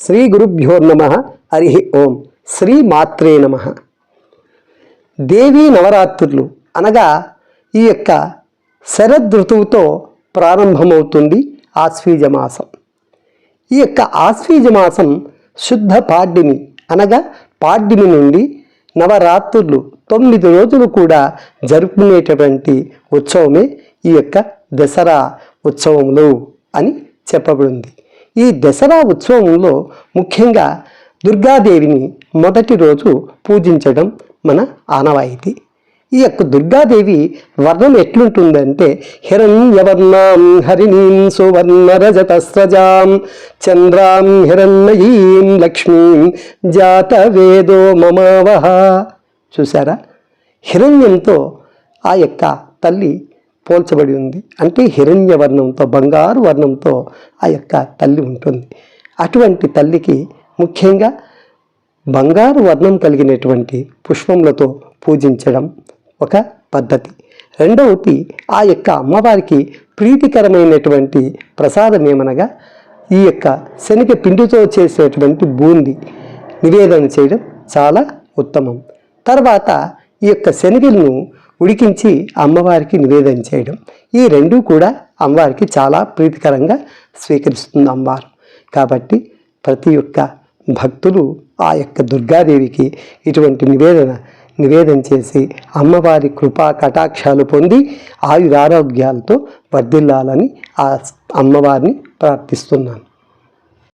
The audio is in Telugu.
శ్రీ గురుభ్యో నమః. హరి ఓం. శ్రీ మాత్రే నమః. దేవీ నవరాత్రులు అనగా ఈ యొక్క శరదృతువుతో ప్రారంభమవుతుంది ఆశ్వీజ మాసం. ఈ యొక్క ఆశ్వీజ మాసం శుద్ధ పాడ్యమి అనగా పాడ్యమి నుండి నవరాత్రులు 9 రోజులు కూడా జరుపుకునేటటువంటి ఉత్సవమే ఈ యొక్క దసరా ఉత్సవములు అని చెప్పబడింది. ఈ దసరా ఉత్సవంలో ముఖ్యంగా దుర్గాదేవిని మొదటి రోజు పూజించడం మన ఆనవాయితీ. ఈ యొక్క దుర్గాదేవి వర్ణం ఎట్లుంటుందంటే హిరణ్యవర్ణాం హరిణీం సువర్ణరజతస్రజాం చంద్రాం హిరణ్మయీం లక్ష్మీం జాతవేదో మమావహ. చూసారా, హిరణ్యంతో ఆ యొక్క తల్లి పోల్చబడి ఉంది. అంటే హిరణ్య వర్ణంతో, బంగారు వర్ణంతో ఆ యొక్క తల్లి ఉంటుంది. అటువంటి తల్లికి ముఖ్యంగా బంగారు వర్ణం కలిగినటువంటి పుష్పములతో పూజించడం ఒక పద్ధతి. రెండవది, ఆ యొక్క అమ్మవారికి ప్రీతికరమైనటువంటి ప్రసాదం ఏమనగా ఈ యొక్క శనగ పిండితో చేసేటువంటి బూంది నివేదన చేయడం చాలా ఉత్తమం. తర్వాత ఈ యొక్క శనగలను ఉడికించి అమ్మవారికి నివేదన చేయడం, ఈ రెండూ కూడా అమ్మవారికి చాలా ప్రీతికరంగా స్వీకరిస్తుంది అమ్మవారు. కాబట్టి ప్రతి ఒక్క భక్తులు ఆ యొక్క దుర్గాదేవికి ఇటువంటి నివేదన చేసి అమ్మవారి కృపా కటాక్షాలు పొంది ఆయురారోగ్యాలతో వర్ధిల్లాలని ఆ అమ్మవారిని ప్రార్థిస్తున్నాను.